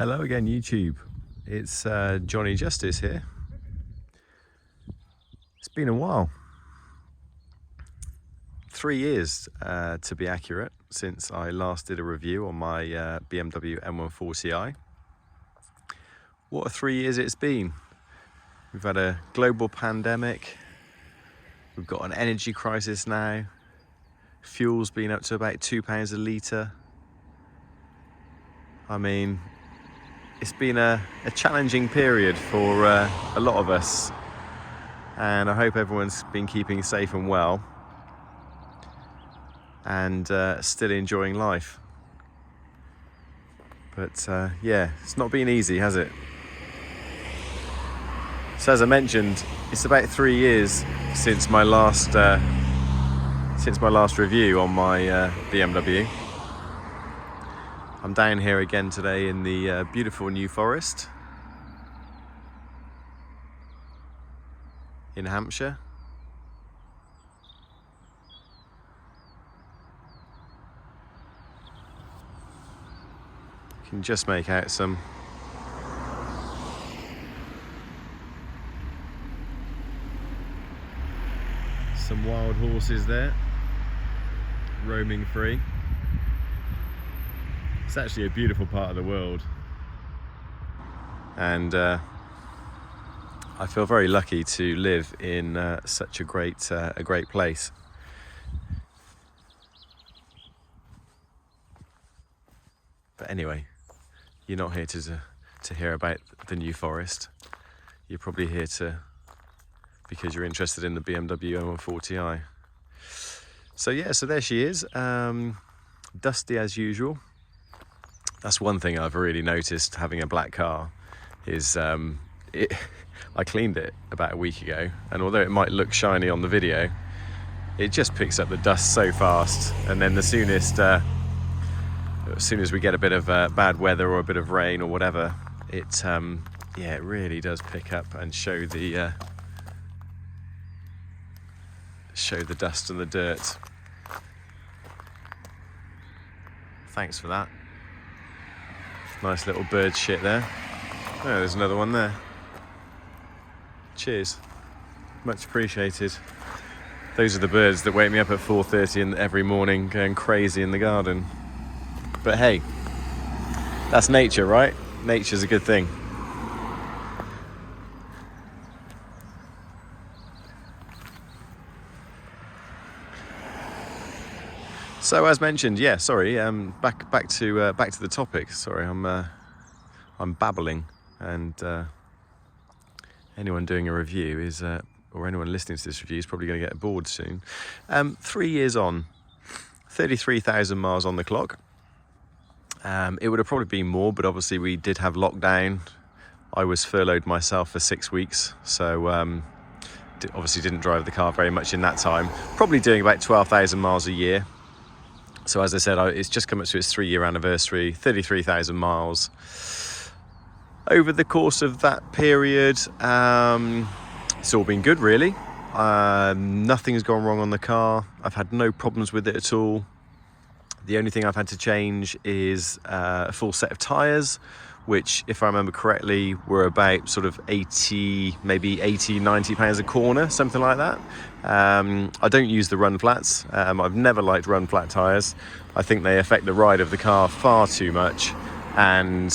Hello again, YouTube. It's Johnny Justice here. It's been a while. 3 years to be accurate since I last did a review on my BMW M140i. What a 3 years it's been. We've had a global pandemic. We've got an energy crisis now. Fuel's been up to about £2 a litre. I mean, it's been a challenging period for a lot of us, and I hope everyone's been keeping safe and well and still enjoying life. But yeah, it's not been easy, has it? So as I mentioned, it's about 3 years since my last review on my BMW. I'm down here again today in the beautiful New Forest in Hampshire. You can just make out some wild horses there, roaming free. It's actually a beautiful part of the world, and I feel very lucky to live in such a great place. But anyway, you're not here to hear about the New Forest. You're probably here because you're interested in the BMW M140i. So yeah, so there she is, dusty as usual. That's one thing I've really noticed having a black car is I cleaned it about a week ago, and although it might look shiny on the video, it just picks up the dust so fast. And then as soon as we get a bit of bad weather or a bit of rain or whatever, it really does pick up and show the dust and the dirt. Thanks for that. Nice little bird shit there. Oh, there's another one there. Cheers. Much appreciated. Those are the birds that wake me up at 4:30 every morning going crazy in the garden. But hey, that's nature, right? Nature's a good thing. So as mentioned, yeah, sorry, back to the topic. Sorry, I'm babbling, and anyone doing a review is, or anyone listening to this review is probably going to get bored soon. 3 years on, 33,000 miles on the clock. It would have probably been more, but obviously we did have lockdown. I was furloughed myself for 6 weeks, so obviously didn't drive the car very much in that time. Probably doing about 12,000 miles a year. So as I said, it's just come up to its 3-year anniversary, 33,000 miles. Over the course of that period, it's all been good, really. Nothing's gone wrong on the car. I've had no problems with it at all. The only thing I've had to change is a full set of tyres, which, if I remember correctly, were about sort of 80, 90 pounds a corner, something like that. I don't use the run flats. I've never liked run flat tyres. I think they affect the ride of the car far too much. And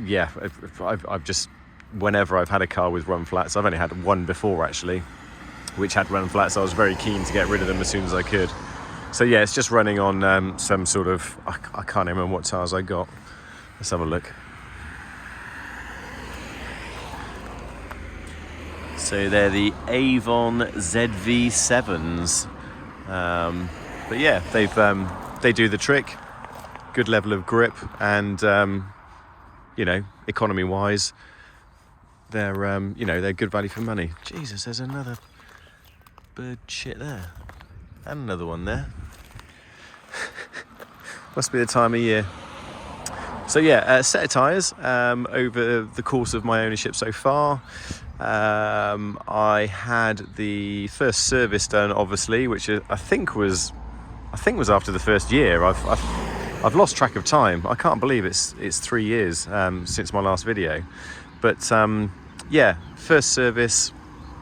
yeah, I've just, whenever I've had a car with run flats, I've only had one before actually, which had run flats. I was very keen to get rid of them as soon as I could. So yeah, it's just running on some sort of, I can't even remember what tyres I got. Let's have a look. So they're the Avon ZV7s. But yeah, they do the trick. Good level of grip, and you know, economy-wise, they're good value for money. Jesus, there's another bird shit there, and another one there. Must be the time of year. So yeah, a set of tyres over the course of my ownership so far. I had the first service done, obviously, which I think was after the first year. I've lost track of time. I can't believe it's 3 years since my last video. But yeah, first service,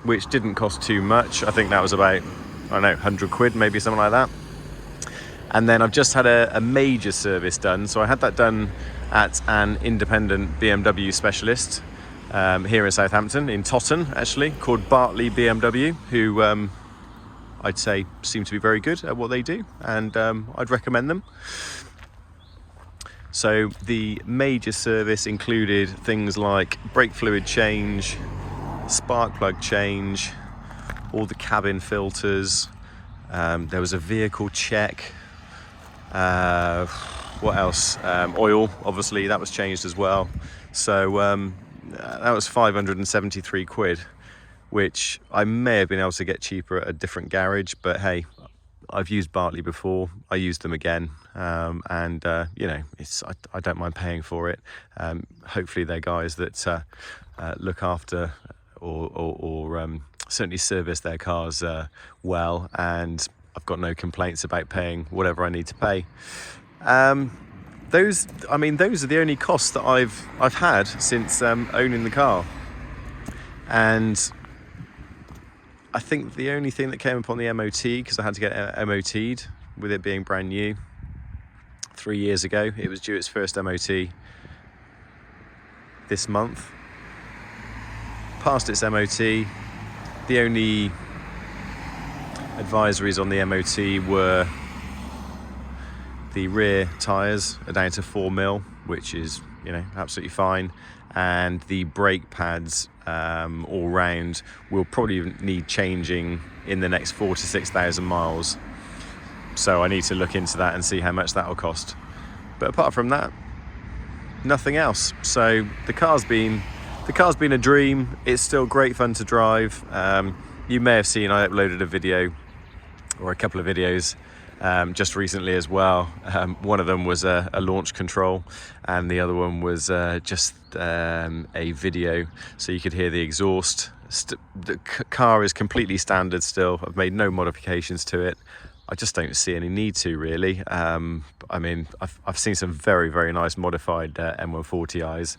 which didn't cost too much. I think that was about, I don't know, 100 quid, maybe something like that. And then I've just had a major service done. So I had that done at an independent BMW specialist here in Southampton, in Totton actually, called Bartley BMW, who I'd say seem to be very good at what they do, and I'd recommend them. So the major service included things like brake fluid change, spark plug change, all the cabin filters, there was a vehicle check, what else, oil, obviously that was changed as well. So that was 573 quid, which I may have been able to get cheaper at a different garage, but hey, I've used Bartley before, I used them again, and you know, I don't mind paying for it. Hopefully they're guys that look after or certainly service their cars well, and I've got no complaints about paying whatever I need to pay. Those are the only costs that I've had since owning the car, and I think the only thing that came upon the MOT, because I had to get MOT'd with it being brand new 3 years ago. It was due its first MOT this month. Passed its MOT. The only advisories on the MOT were the rear tyres are down to 4mm, which is, you know, absolutely fine, and the brake pads all round will probably need changing in the next 4,000 to 6,000 miles. So I need to look into that and see how much that will cost. But apart from that, nothing else. So the car's been a dream. It's still great fun to drive. You may have seen I uploaded a video or a couple of videos just recently as well. One of them was a launch control, and the other one was just a video so you could hear the exhaust. The car is completely standard still. I've made no modifications to it. I just don't see any need to, really. I mean, I've seen some very, very nice modified M140i's,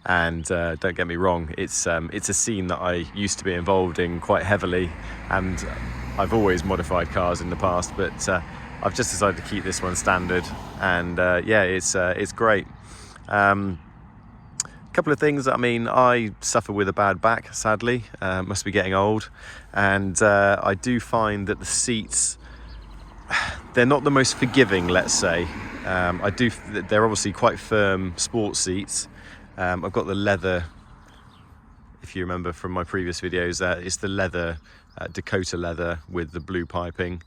and don't get me wrong, it's a scene that I used to be involved in quite heavily, and I've always modified cars in the past, but I've just decided to keep this one standard, and yeah, it's great. Couple of things. I mean, I suffer with a bad back, sadly. Must be getting old, and I do find that the seats, they're not the most forgiving, let's say. They're obviously quite firm sports seats. I've got the leather, if you remember from my previous videos, it's the leather, Dakota leather with the blue piping.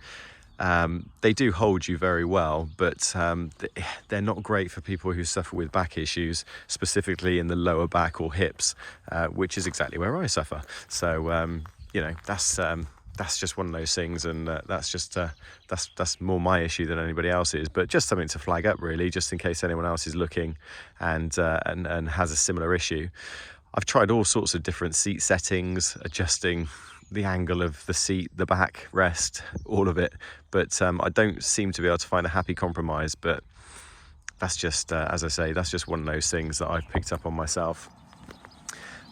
They do hold you very well, but they're not great for people who suffer with back issues, specifically in the lower back or hips, which is exactly where I suffer. So you know, that's just one of those things, and that's more my issue than anybody else's. But just something to flag up, really, just in case anyone else is looking and has a similar issue. I've tried all sorts of different seat settings, adjusting the angle of the seat, the back rest, all of it, but I don't seem to be able to find a happy compromise. But that's just as I say, that's just one of those things that I've picked up on myself.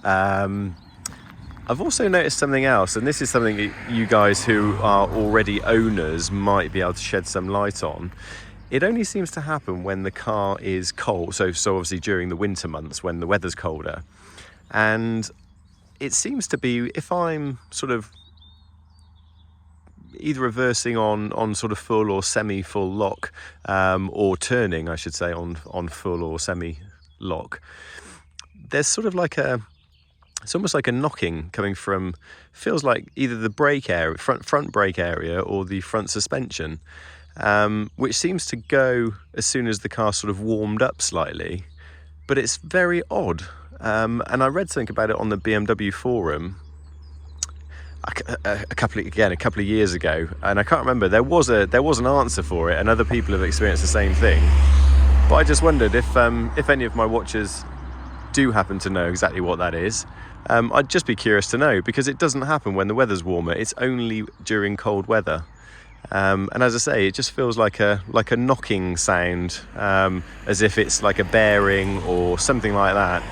I've also noticed something else, and this is something that you guys who are already owners might be able to shed some light on. It only seems to happen when the car is cold, so obviously during the winter months when the weather's colder, and it seems to be, if I'm sort of either reversing on sort of full or semi-full lock, or turning, I should say, on full or semi-lock, there's sort of like it's almost like a knocking coming from, feels like either the brake area, front brake area, or the front suspension, which seems to go as soon as the car sort of warmed up slightly, but it's very odd. And I read something about it on the BMW forum a couple of years ago, and I can't remember. There was an answer for it, and other people have experienced the same thing. But I just wondered if any of my watchers do happen to know exactly what that is. I'd just be curious to know, because it doesn't happen when the weather's warmer. It's only during cold weather. And as I say, it just feels like a knocking sound, as if it's like a bearing or something like that,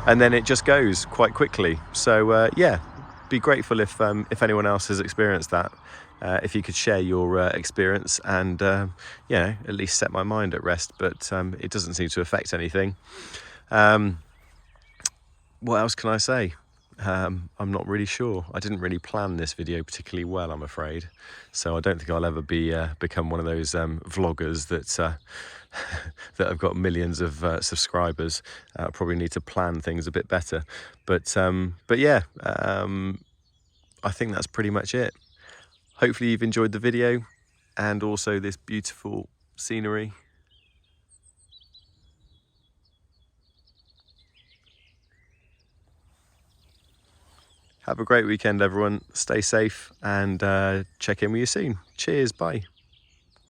and then it just goes quite quickly. So yeah, be grateful if anyone else has experienced that. If you could share your experience and you know, at least set my mind at rest. But it doesn't seem to affect anything. What else can I say? I'm not really sure. I didn't really plan this video particularly well, I'm afraid. So I don't think I'll ever become one of those vloggers that that have got millions of subscribers. I probably need to plan things a bit better. But yeah, I think that's pretty much it. Hopefully you've enjoyed the video and also this beautiful scenery. Have a great weekend, everyone. Stay safe and check in with you soon. Cheers. Bye.